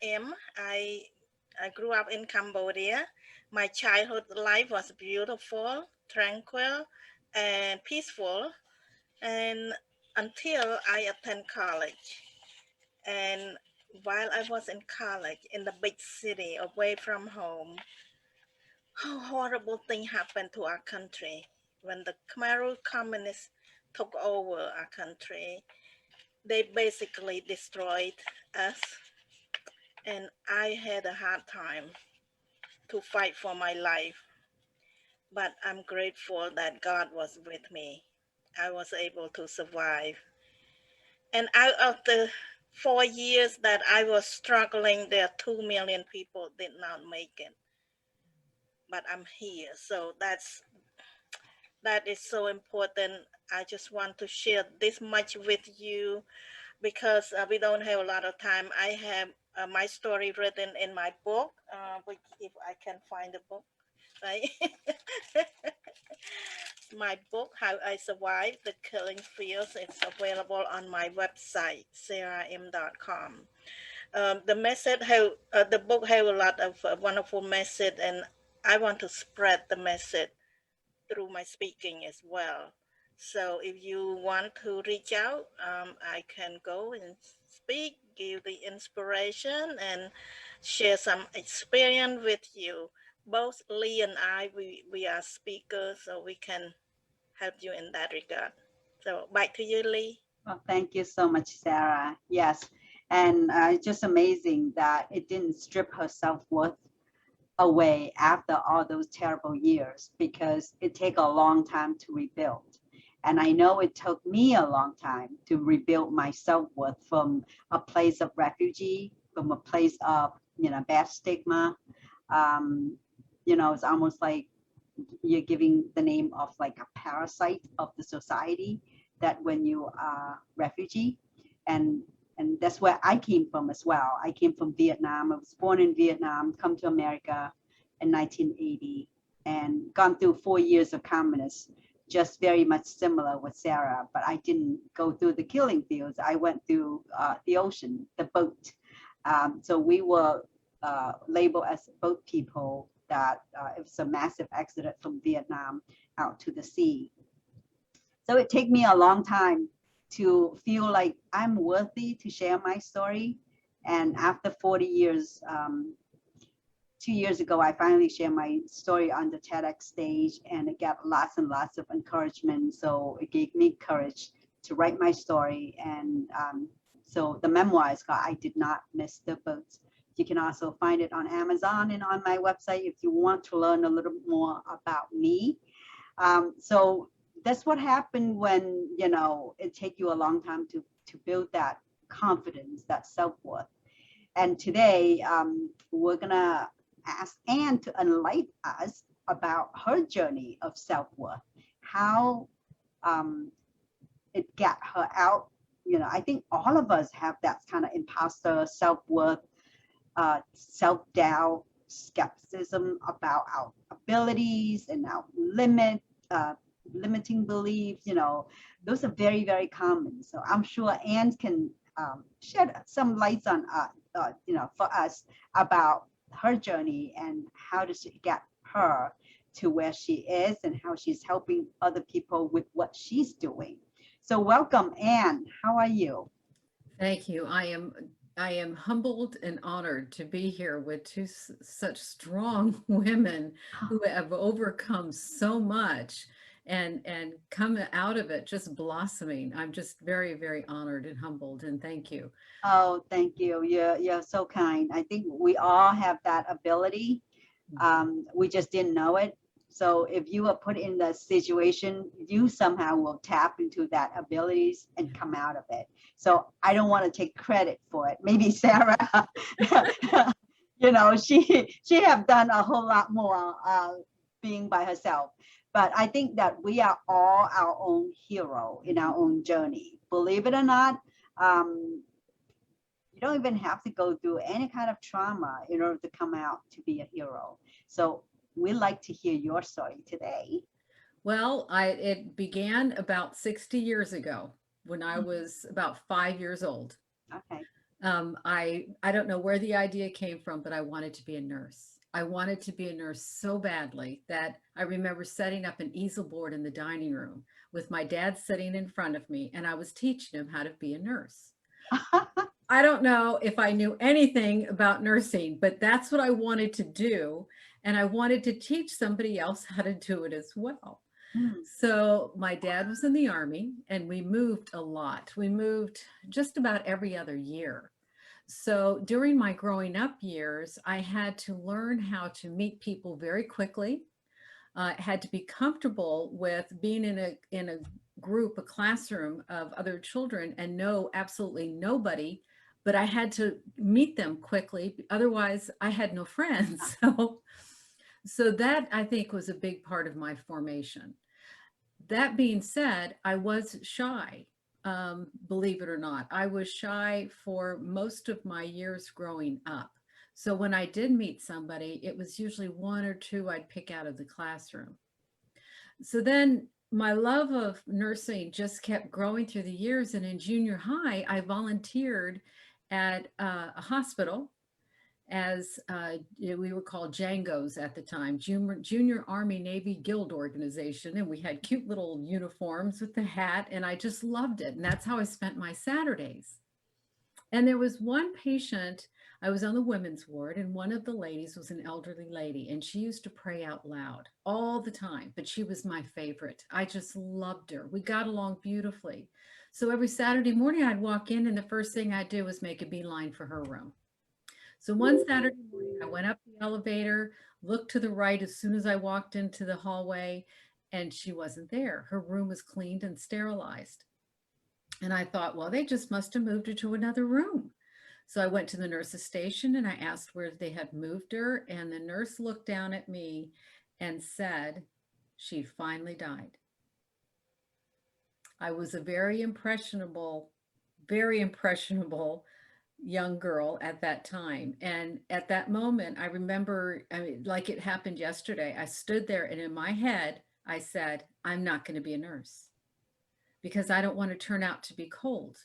M. I grew up in Cambodia. My childhood life was beautiful, tranquil, and peaceful, and until I attend college. And while I was in college in the big city away from home, a horrible thing happened to our country when the Khmer communists took over our country. They basically destroyed us, and I had a hard time to fight for my life. But I'm grateful that God was with me. I was able to survive. And out of the 4 years that I was struggling, there 2 million people did not make it. But I'm here. So that is so important. I just want to share this much with you because we don't have a lot of time. I have my story written in my book, which if I can find the book, right? My book, How I Survived the Killing Fields, it's available on my website, sarahm.com. The message have the book have a lot of wonderful message, and I want to spread the message through my speaking as well. So if you want to reach out, I can go and speak, give the inspiration, and share some experience with you. Both Lee and I, we are speakers, so we can help you in that regard. So back to you, Lee. Well, thank you so much, Sarah. Yes, and it's just amazing that it didn't strip her self-worth away after all those terrible years, because it take a long time to rebuild. And I know it took me a long time to rebuild my self-worth from a place of refugee, from a place of, bad stigma. Um, it's almost like you're giving the name of like a parasite of the society, that when you are refugee. And that's where I came from as well. I came from Vietnam. I was born in Vietnam, come to America in 1980, and gone through 4 years of communists, just very much similar with Sarah. But I didn't go through the killing fields. I went through the ocean, the boat. So we were labeled as boat people, that it was a massive exodus from Vietnam out to the sea. So it took me a long time to feel like I'm worthy to share my story. And after 40 years, 2 years ago, I finally shared my story on the TEDx stage, and it got lots and lots of encouragement. So it gave me courage to write my story. And so the memoir is called I Did Not Miss the Boat. You can also find it on Amazon and on my website if you want to learn a little more about me. So that's what happened when, it take you a long time to build that confidence, that self-worth. And today, we're gonna ask Ann to enlighten us about her journey of self-worth, how it got her out. I think all of us have that kind of imposter self-worth, self-doubt, skepticism about our abilities and our limiting beliefs. Those are very, very common. So I'm sure Anne can shed some lights on, for us about her journey and how does she get her to where she is and how she's helping other people with what she's doing. So welcome, Anne. How are you? Thank you. I am humbled and honored to be here with such strong women who have overcome so much and come out of it just blossoming. I'm just very, very honored and humbled, and thank you. Oh, thank you. You're so kind. I think we all have that ability. We just didn't know it. So if you are put in the situation, you somehow will tap into that abilities and come out of it. So I don't want to take credit for it. Maybe Sarah, she have done a whole lot more being by herself. But I think that we are all our own hero in our own journey. Believe it or not, um, you don't even have to go through any kind of trauma in order to come out to be a hero. So we like to hear your story today. Well, it began about 60 years ago when I Mhm. was about 5 years old. Okay. I don't know where the idea came from, but I wanted to be a nurse. I wanted to be a nurse so badly that I remember setting up an easel board in the dining room with my dad sitting in front of me, and I was teaching him how to be a nurse. I don't know if I knew anything about nursing, but that's what I wanted to do. And I wanted to teach somebody else how to do it as well. Mm. So my dad was in the Army and we moved a lot. We moved just about every other year. So during my growing up years, I had to learn how to meet people very quickly. Had to be comfortable with being in a group, a classroom of other children and know absolutely nobody, but I had to meet them quickly. Otherwise, I had no friends. So that I think was a big part of my formation. That being said, I was shy. Believe it or not, I was shy for most of my years growing up. So when I did meet somebody, it was usually one or two I'd pick out of the classroom. So then my love of nursing just kept growing through the years. And in junior high, I volunteered at a hospital as we were called Jangos at the time, Junior Army Navy Guild Organization. And we had cute little uniforms with the hat, and I just loved it. And that's how I spent my Saturdays. And there was one patient, I was on the women's ward, and one of the ladies was an elderly lady, and she used to pray out loud all the time, but she was my favorite. I just loved her. We got along beautifully. So every Saturday morning, I'd walk in, and the first thing I'd do was make a beeline for her room. So one Saturday morning, I went up the elevator, looked to the right as soon as I walked into the hallway, and she wasn't there. Her room was cleaned and sterilized. And I thought, well, they just must have moved her to another room. So I went to the nurse's station and I asked where they had moved her. And the nurse looked down at me and said, she finally died. I was a very impressionable young girl at that time. And at that moment, I remember, I mean, like it happened yesterday, I stood there and in my head, I said, I'm not going to be a nurse because I don't want to turn out to be cold.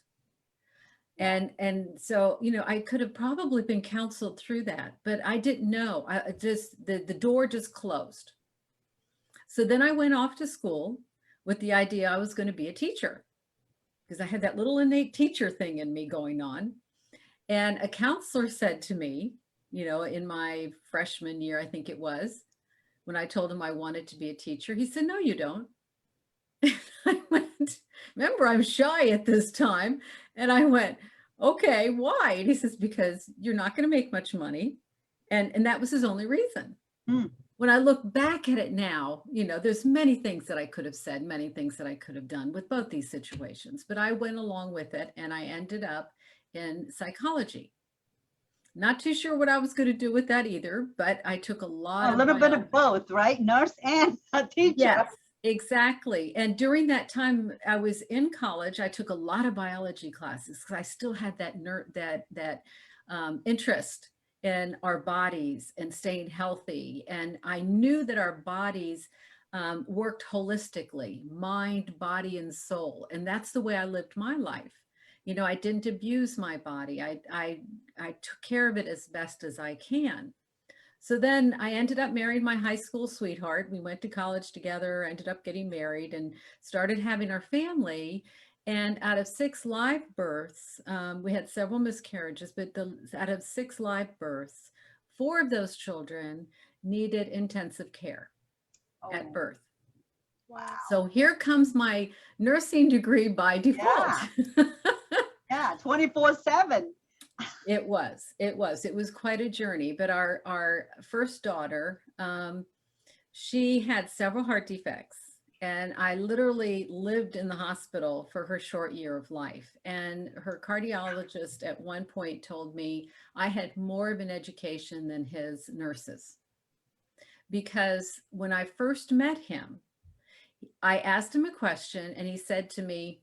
And so, you know, I could have probably been counseled through that, but I didn't know. I just, the door just closed. So then I went off to school with the idea I was going to be a teacher because I had that little innate teacher thing in me going on. And a counselor said to me, you know, in my freshman year, I think it was, when I told him I wanted to be a teacher, he said, no, you don't. I went, remember, I'm shy at this time. And I went, okay, why? And he says, because you're not going to make much money. And that was his only reason. Mm. When I look back at it now, you know, there's many things that I could have said, many things that I could have done with both these situations, but I went along with it and I ended up in psychology. Not too sure what I was going to do with that either, but I took a lot A little bit of both, right? Nurse and a teacher. Yes, exactly. And during that time I was in college, I took a lot of biology classes because I still had that interest in our bodies and staying healthy. And I knew that our bodies worked holistically, mind, body, and soul. And that's the way I lived my life. You know, I didn't abuse my body. I took care of it as best as I can. So then I ended up marrying my high school sweetheart. We went to college together, ended up getting married and started having our family. And out of 6 live births, we had several miscarriages, but out of 6 live births, 4 of those children needed intensive care at birth. Wow. So here comes my nursing degree by default. Yeah, 24/7. It was quite a journey, but our first daughter, she had several heart defects and I literally lived in the hospital for her short year of life. And her cardiologist at one point told me I had more of an education than his nurses. Because when I first met him, I asked him a question and he said to me,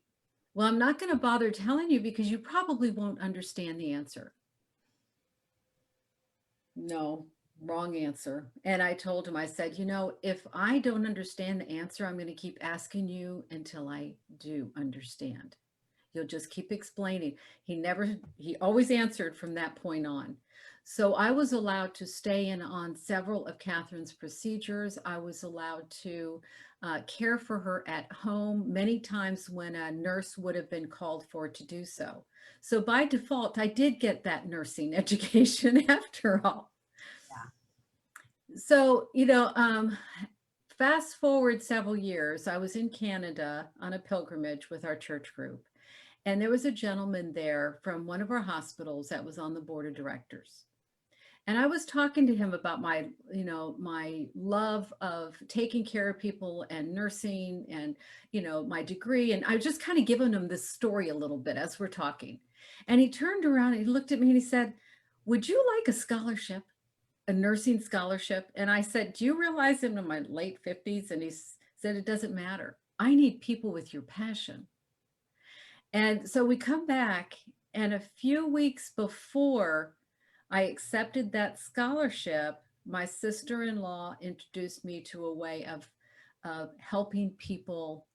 well, I'm not going to bother telling you because you probably won't understand the answer. No, wrong answer. And I told him, I said, you know, if I don't understand the answer, I'm going to keep asking you until I do understand. You'll just keep explaining. He always answered from that point on. So I was allowed to stay in on several of Catherine's procedures. I was allowed to care for her at home many times when a nurse would have been called for to do so. So by default, I did get that nursing education after all. Yeah. So, fast forward several years, I was in Canada on a pilgrimage with our church group. And there was a gentleman there from one of our hospitals that was on the board of directors. And I was talking to him about my love of taking care of people and nursing and, my degree. And I was just kind of giving him this story a little bit as we're talking. And he turned around and he looked at me and he said, "Would you like a scholarship, a nursing scholarship?" And I said, "Do you realize I'm in my late 50s?" And he said, "It doesn't matter. I need people with your passion." And so we come back, and a few weeks before I accepted that scholarship, my sister-in-law introduced me to a way of helping people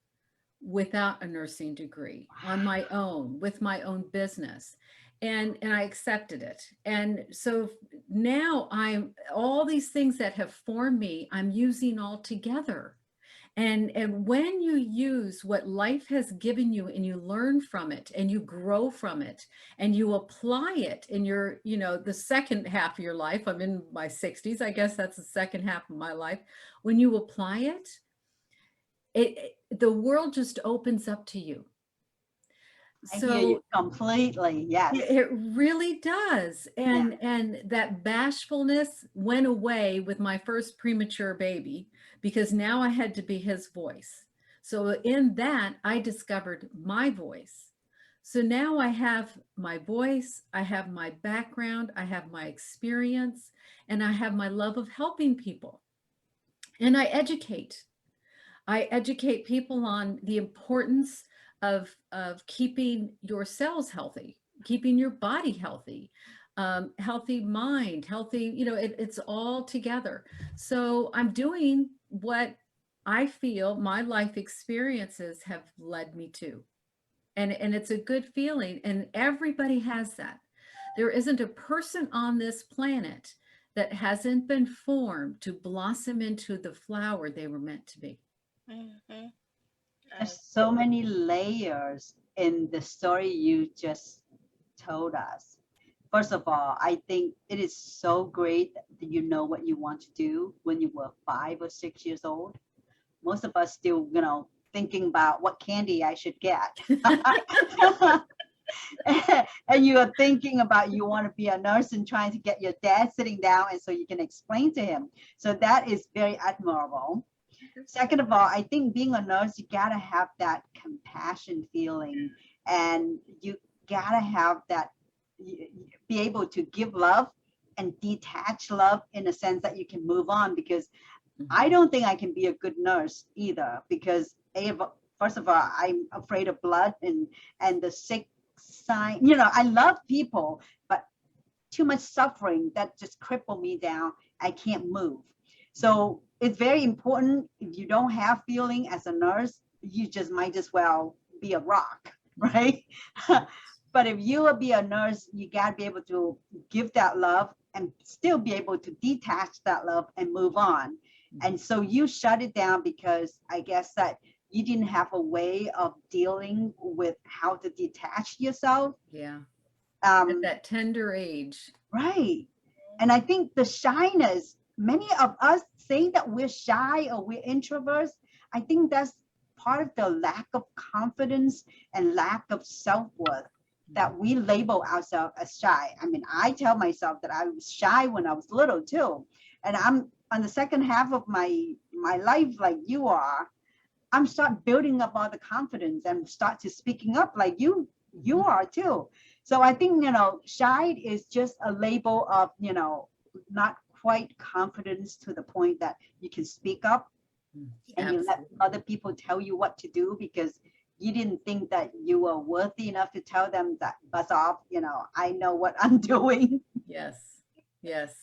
without a nursing degree on my own, with my own business. And I accepted it. And so now all these things that have formed me, I'm using all together. And when you use what life has given you and you learn from it and you grow from it and you apply it in your, the second half of your life, I'm in my 60s, I guess that's the second half of my life. When you apply it, the world just opens up to you. I hear you completely. Yes. It really does. And that bashfulness went away with my first premature baby, because now I had to be his voice. So in that, I discovered my voice. So now I have my voice, I have my background, I have my experience, and I have my love of helping people. And I educate. I educate people on the importance of keeping your cells healthy, keeping your body healthy, healthy mind, healthy, it's all together. So I'm doing what I feel my life experiences have led me to. And it's a good feeling. And everybody has that. There isn't a person on this planet that hasn't been formed to blossom into the flower they were meant to be. Mm-hmm. There's so many layers in the story you just told us. First of all, I think it is so great that you know what you want to do when you were 5 or 6 years old. Most of us still, thinking about what candy I should get. And you are thinking about you want to be a nurse and trying to get your dad sitting down and so you can explain to him. So that is very admirable. Second of all, I think being a nurse, you gotta have that compassion feeling, and you gotta have that, be able to give love and detach love in a sense that you can move on, because I don't think I can be a good nurse either, because first of all, I'm afraid of blood and the sick sign. I love people, but too much suffering that just crippled me down. I can't move. So it's very important. If you don't have feeling as a nurse, you just might as well be a rock, right? But if you will be a nurse, you got to be able to give that love and still be able to detach that love and move on. And so you shut it down because I guess that you didn't have a way of dealing with how to detach yourself. Yeah. At that tender age. Right. And I think the shyness, many of us saying that we're shy or we're introverts, I think that's part of the lack of confidence and lack of self-worth, that we label ourselves as shy. I mean, I tell myself that I was shy when I was little too. And I'm on the second half of my life, like you are, I'm start building up all the confidence and start to speaking up like you are too. So I think, shy is just a label of, not quite confidence to the point that you can speak up and you let other people tell you what to do because you didn't think that you were worthy enough to tell them that buzz off, I know what I'm doing. Yes. Yes.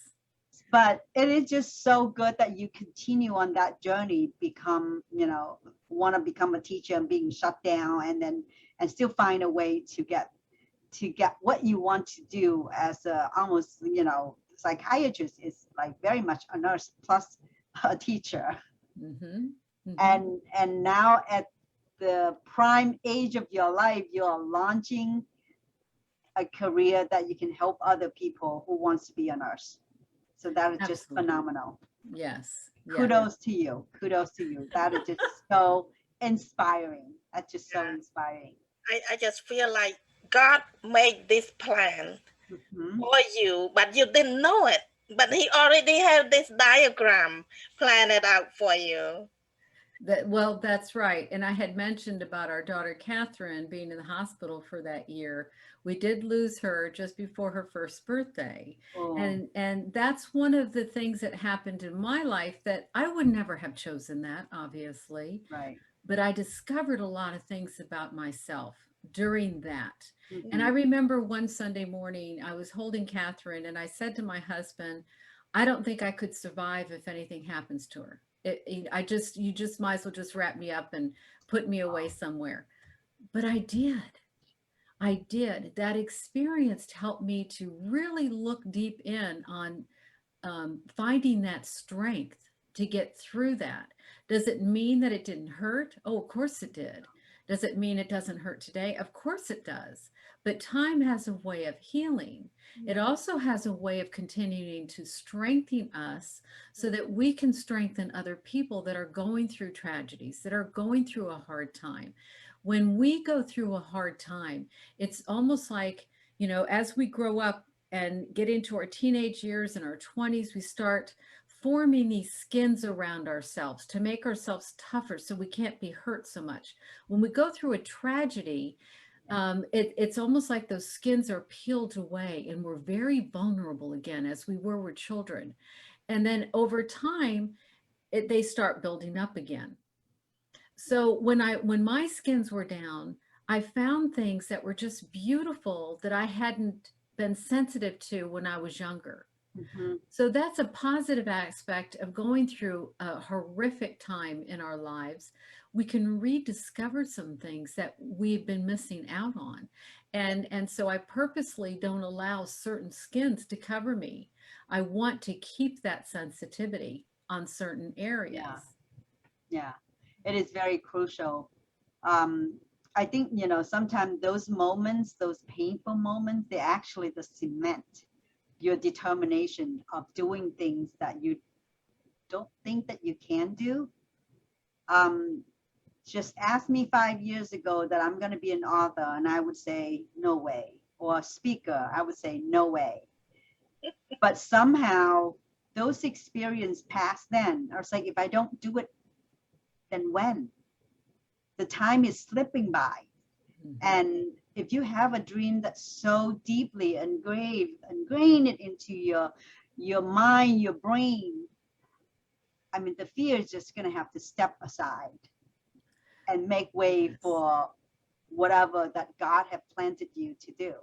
But it is just so good that you continue on that journey, become, want to become a teacher and being shut down, and then and still find a way to get what you want to do as a almost, you know, psychiatrist is like very much a nurse plus a teacher. Mm-hmm. Mm-hmm. And now at the prime age of your life, you're launching a career that you can help other people who wants to be a nurse. So that is just Absolutely. phenomenal. Yes. Kudos to you. Kudos to you. That is just so inspiring. That's just so inspiring. I just feel like God made this plan Mhm. for you, but you didn't know it. But He already had this diagram planned out for you. Well, that's right. And I had mentioned about our daughter Catherine being in the hospital for that year. We did lose her just before her first birthday. Oh, And that's one of the things that happened in my life that I would never have chosen that, obviously. right. But I discovered a lot of things about myself during that. And I Mhm. remember one Sunday morning, I was holding Catherine and I said to my husband, I don't think I could survive if anything happens to her. You just might as well just wrap me up and put me away somewhere. But I did. I did. That experience helped me to really look deep in on finding that strength to get through that. Does it mean that it didn't hurt? Oh, of course it did. Does it mean it doesn't hurt today? Of course it does. But time has a way of healing. It also has a way of continuing to strengthen us so that we can strengthen other people that are going through tragedies, that are going through a hard time. When we go through a hard time, it's almost like, you know, as we grow up and get into our teenage years and our 20s, we start forming these skins around ourselves to make ourselves tougher so we can't be hurt so much. When we go through a tragedy, it's almost like those skins are peeled away and we're very vulnerable again as we were with children. And then over time, they start building up again. So when my skins were down, I found things that were just beautiful that I hadn't been sensitive to when I was younger. Mhm. So that's a positive aspect of going through a horrific time in our lives. We can rediscover some things that we've been missing out on. And so I purposely don't allow certain skins to cover me. I want to keep that sensitivity on certain areas. Yeah, it is very crucial. Um, I think, you know, sometimes those moments, those painful moments, they're actually the cement, your determination of doing things that you don't think that you can do. Um, just ask me 5 years ago that I'm going to be an author, and I would say, no way. Or a speaker, I would say, no way. But somehow those experiences past then, I was like, if I don't do it, then when? The time is slipping by. Mhm. And if you have a dream that's so deeply ingrained it into your mind, your brain, I mean, the fear is just going to have to step aside and make way Yes. for whatever that God have planted you to do.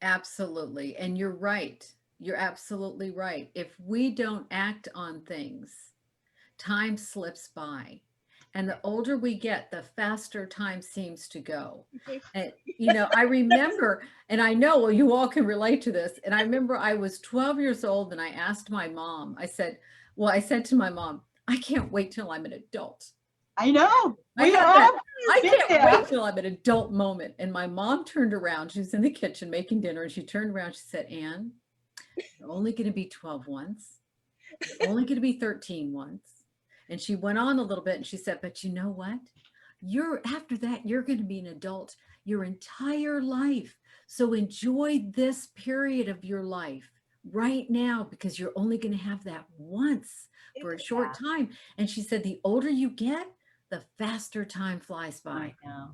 Absolutely. And you're right. You're absolutely right. If we don't act on things, time slips by. And the older we get, the faster time seems to go. And, you know, I remember, and I know, well, you all can relate to this. And I remember I was 12 years old and I asked my mom, I said to my mom, I can't wait till I'm an adult. I know. I We had all that. I been can't there. wait till I'm an adult moment. And my mom turned around. She was in the kitchen making dinner and she turned around. She said, Ann, you're only going to be 12 once. You're only going to be 13 once. And she went on a little bit and she said, but you know what? After that, you're going to be an adult your entire life. So enjoy this period of your life right now because you're only going to have that once for a short time. And she said, the older you get, the faster time flies by. I know.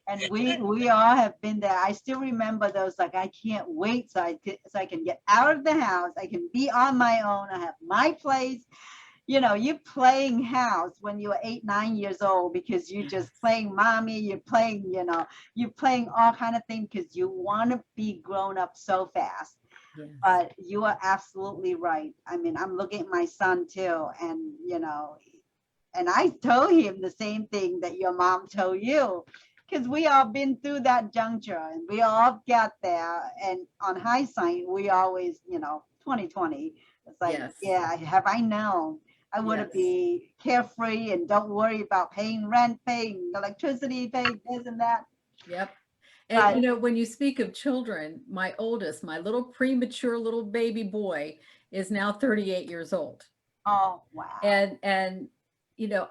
And we all have been there. I still remember those, like, I can't wait so I can get out of the house. I can be on my own. I have my place. You know, you're playing house when you're 8, 9 years old because you're just playing mommy, you're playing, you know, you're playing all kind of things because you want to be grown up so fast. Yes. But you are absolutely right. I mean, I'm looking at my son too, and, you know, and I told him the same thing that your mom told you, because we all been through that juncture and we all got there. And on hindsight, we always, 2020. It's like, Yes. yeah, have I known, I would Yes. be carefree and don't worry about paying rent, paying electricity, paying this and that. Yep. But And when you speak of children, my oldest, my little premature little baby boy is now 38 years old. oh wow. And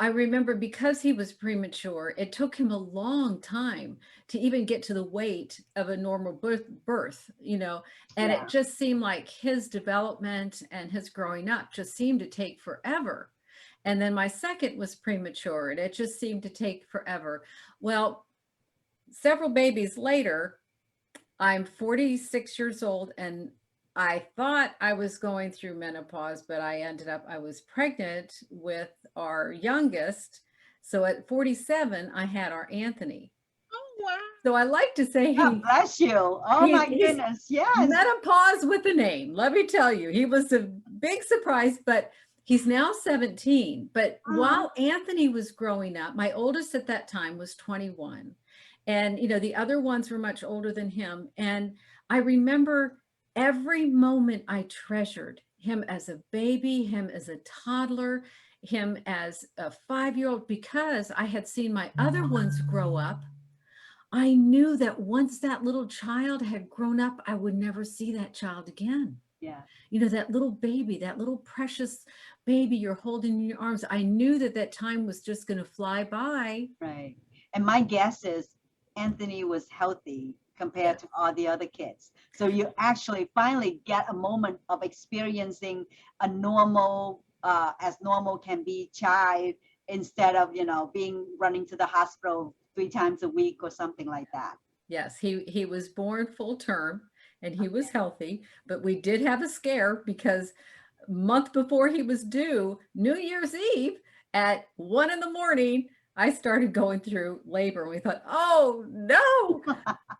I remember because he was premature, it took him a long time to even get to the weight of a normal birth, and Yeah. it just seemed like his development and his growing up just seemed to take forever. And then my second was premature and it just seemed to take forever. Well, several babies later, I'm 46 years old and I thought I was going through menopause, but I was pregnant with our youngest. So at 47, I had our Anthony. Oh, wow. So I like to say God bless you. Oh my he's goodness. Yes. menopause with a name. Let me tell you, he was a big surprise, but he's now 17. But while Anthony was growing up, my oldest at that time was 21. And, the other ones were much older than him. And I remember every moment I treasured him as a baby, him as a toddler, him as a 5-year-old, because I had seen my other ones grow up. I knew that once that little child had grown up, I would never see that child again. Yeah. That little baby, that little precious baby you're holding in your arms. I knew that time was just going to fly by. Right. And my guess is Anthony was healthy compared to all the other kids. So you actually finally get a moment of experiencing a normal, as normal can be, child instead of, being running to the hospital 3 times a week or something like that. Yes, he was born full term and he was healthy, but we did have a scare because a month before he was due, New Year's Eve at 1 a.m, I started going through labor and we thought, oh no.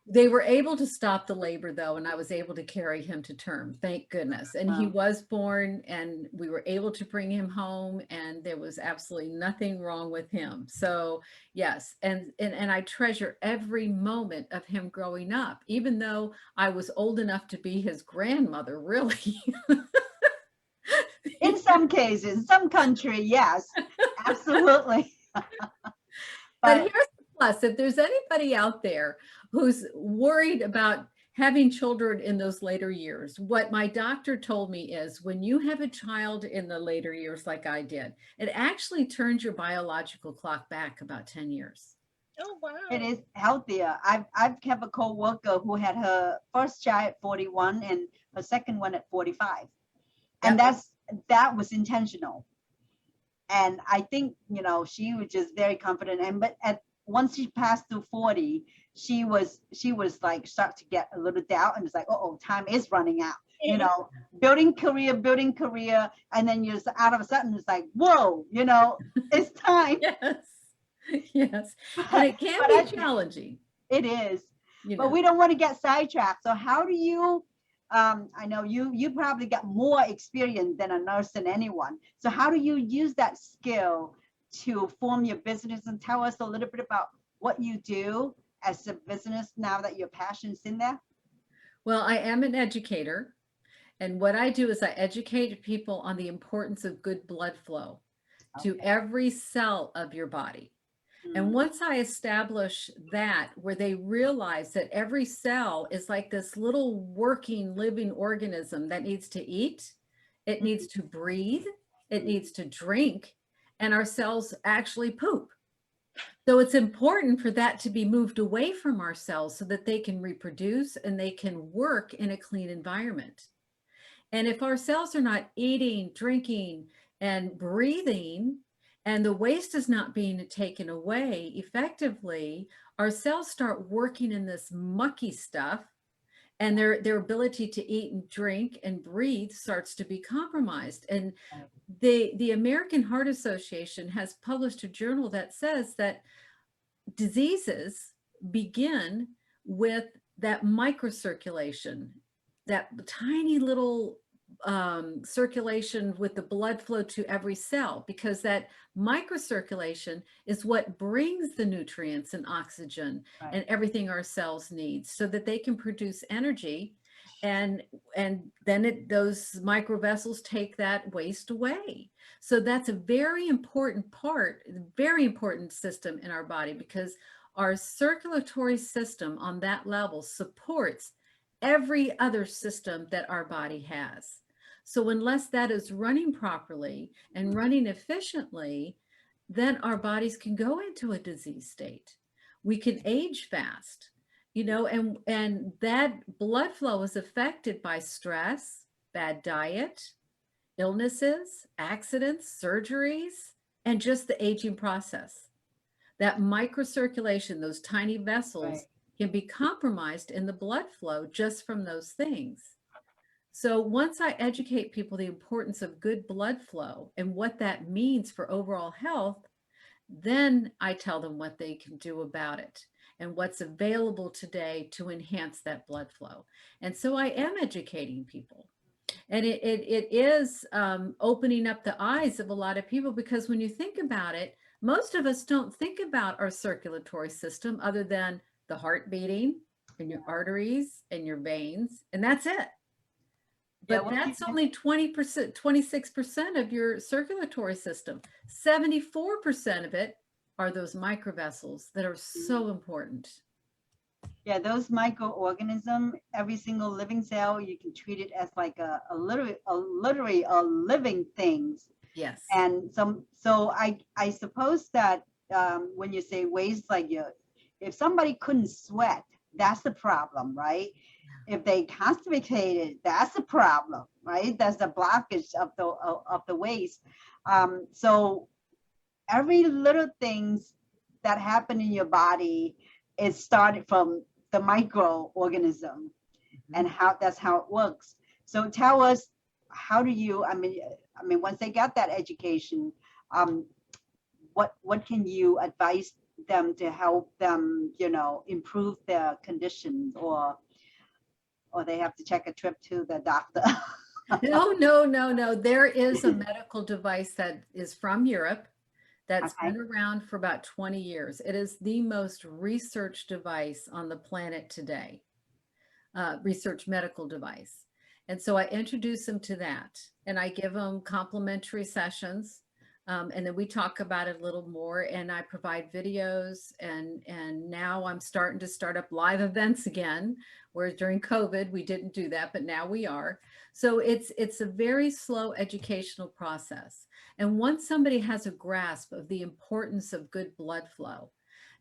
They were able to stop the labor though, and I was able to carry him to term, thank goodness. And he was born and we were able to bring him home and there was absolutely nothing wrong with him. So yes, and I treasure every moment of him growing up, even though I was old enough to be his grandmother, really. In some cases, some country, yes, absolutely. But here's the plus, if there's anybody out there who's worried about having children in those later years, what my doctor told me is when you have a child in the later years like I did, it actually turns your biological clock back about 10 years. Oh, wow. It is healthier. I've kept a co-worker who had her first child at 41 and her second one at 45. And that was intentional. And I think, she was just very confident. And but once she passed through 40, she was like start to get a little doubt and it's like, oh, time is running out. Building career, and then you're out of a sudden it's like, whoa, it's time. Yes. And it can be challenging. It is. But we don't want to get sidetracked. So how do you I know you probably got more experience than a nurse than anyone. So how do you use that skill to form your business, and tell us a little bit about what you do as a business now that your passion's in there? Well, I am an educator, and what I do is I educate people on the importance of good blood flow to every cell of your body. And once I establish that, where they realize that every cell is like this little working, living organism that needs to eat, it needs to breathe, it needs to drink, and our cells actually poop. So it's important for that to be moved away from our cells so that they can reproduce and they can work in a clean environment. And if our cells are not eating, drinking, and breathing, and the waste is not being taken away effectively, our cells start working in this mucky stuff, and their ability to eat and drink and breathe starts to be compromised. And the American Heart Association has published a journal that says that diseases begin with that microcirculation, that tiny little circulation with the blood flow to every cell, because that microcirculation is what brings the nutrients and oxygen and everything our cells need so that they can produce energy. And then those microvessels take that waste away. So that's a very important part, very important system in our body, because our circulatory system on that level supports every other system that our body has. So unless that is running properly and running efficiently, then our bodies can go into a disease state. We can age fast, you know, and that blood flow is affected by stress, bad diet, illnesses, accidents, surgeries, and just the aging process. That microcirculation, those tiny vessels, can be compromised in the blood flow just from those things. So once I educate people the importance of good blood flow and what that means for overall health, then I tell them what they can do about it and what's available today to enhance that blood flow. And so I am educating people. And it is opening up the eyes of a lot of people, because when you think about it, most of us don't think about our circulatory system other than the heart beating and your arteries and your veins, and that's it. But that's only 20%, 26% of your circulatory system. 74% of it are those microvessels that are so important. Yeah, those microorganisms, every single living cell, you can treat it as like a literally a living things. Yes. And so I suppose that when you say waste, like if somebody couldn't sweat, that's the problem, right? If they constipated, that's the problem, right? That's the blockage of the waste. So every little things that happen in your body, it started from the microorganism, and that's how it works. So tell us, how do you? I mean, once they got that education, what can you advise them to help them, you know, improve their conditions, or they have to check a trip to the doctor? No. There is a medical device that is from Europe that's been around for about 20 years. It is the most researched device on the planet today, research medical device. And so I introduce them to that, and I give them complimentary sessions. And then we talk about it a little more, and I provide videos, and now I'm starting to start up live events again, whereas during COVID, we didn't do that, but now we are. So it's a very slow educational process. And once somebody has a grasp of the importance of good blood flow,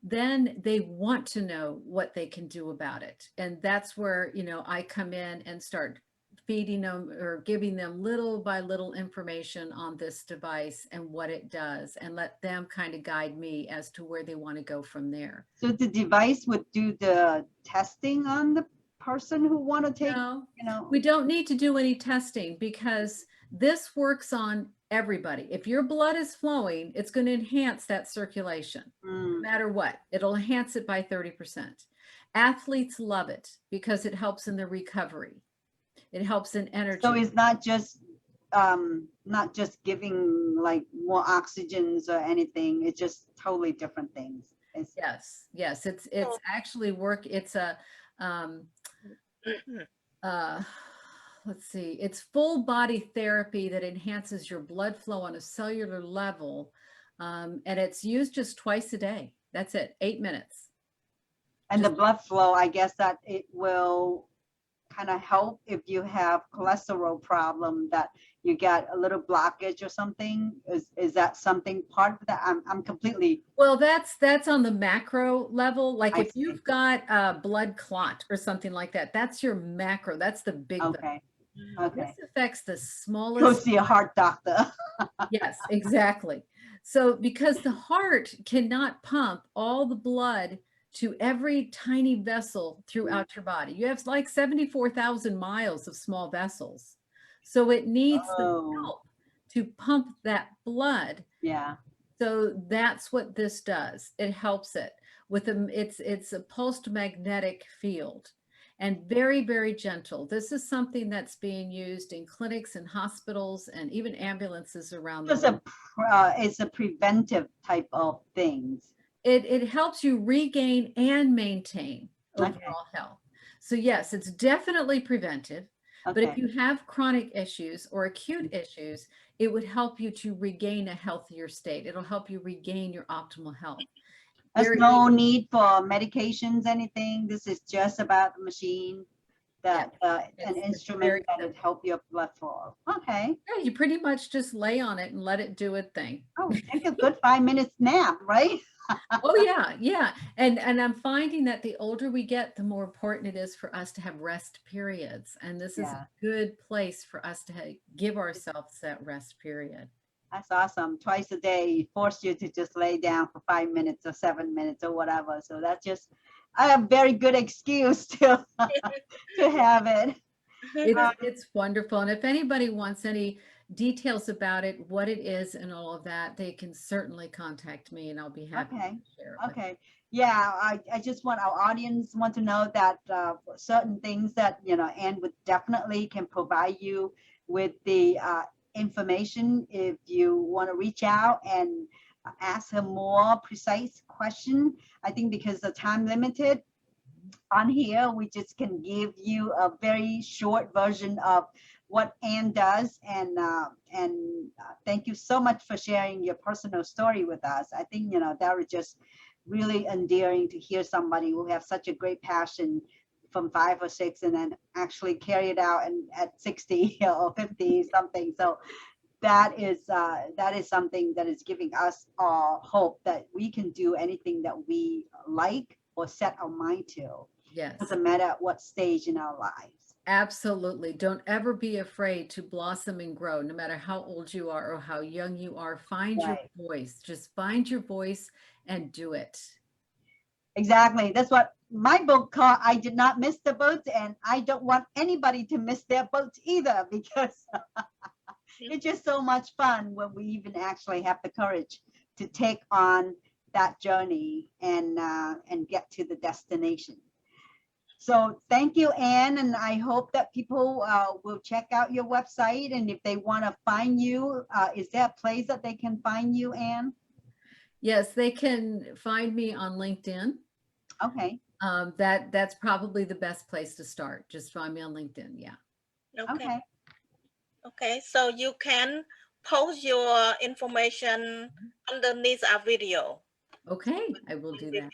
then they want to know what they can do about it. And that's where, you know, I come in and start feeding them or giving them little by little information on this device and what it does, and let them kind of guide me as to where they want to go from there. So the device would do the testing on the person who want to take, No, you know? we don't need to do any testing, because this works on everybody. If your blood is flowing, it's going to enhance that circulation, no matter what. It'll enhance it by 30%. Athletes love it because it helps in the recovery. It helps in energy. So it's not just giving like more oxygens or anything. It's just totally different things. Yes. It's actually work. It's a let's see. It's full body therapy that enhances your blood flow on a cellular level, and it's used just twice a day. That's it. 8 minutes. And the blood flow, I guess that it will kind of help if you have cholesterol problem, that you got a little blockage or something. Is that something part of that? I'm completely. Well, that's on the macro level. Like if you've got a blood clot or something like that, that's your macro. That's the big. Okay. This affects the smallest. Go see a heart doctor. Yes, exactly. So because the heart cannot pump all the blood to every tiny vessel throughout your body. You have like 74,000 miles of small vessels. So it needs the help to pump that blood. Yeah. So that's what this does. It helps it with it's a pulsed magnetic field. and very, very gentle. This is something that's being used in clinics and hospitals and even ambulances around the world. It's a preventive type of things. It helps you regain and maintain Okay. overall health. So yes, it's definitely preventive. But if Okay. you have chronic issues or acute issues, it would help you to regain a healthier state. It'll help you regain your optimal health. There's Very, no need for medications, anything. This is just about the machine, that an it's instrument very that would help your blood flow. Okay. yeah, you pretty much just lay on it and let it do its thing. Oh, take a good 5 minutes nap, right? Oh yeah, yeah. And I'm finding that the older we get, the more important it is for us to have rest periods. And this is Yeah. a good place for us to give ourselves that rest period. That's awesome. Twice a day, force you to just lay down for 5 minutes or 7 minutes or whatever. So that's just a very good excuse to to have it. It's wonderful. And if anybody wants any details about it, what it is and all of that, they can certainly contact me and I'll be happy Okay. to share it with them. Okay. Yeah, I just want our audience want to know that certain things that, Ann would definitely can provide you with the information if you want to reach out and ask her more precise question. I think because the time limited on here, we just can give you a very short version of what Ann does. And thank you so much for sharing your personal story with us. I think, that was just really endearing to hear somebody who have such a great passion from 5 or 6 and then actually carry it out and at 60 or 50 something. So that is something that is giving us hope that we can do anything that we like or set our mind to. Yes. Doesn't matter at what stage in our lives. Absolutely. Don't ever be afraid to blossom and grow, no matter how old you are or how young you are. Find your Right. voice. Just find your voice and do it. Exactly. That's what my book called I Did Not Miss the Boat, and I don't want anybody to miss their boats either, because it's just so much fun when we even actually have the courage to take on that journey and get to the destination. So thank you, Ann, and I hope that people will check out your website, and if they want to find you, is there a place that they can find you, Ann? Yes, they can find me on LinkedIn. Okay. That's probably the best place to start. Just find me on LinkedIn. Yeah. Okay. Okay, so you can post your information underneath our video. Okay, I will do that.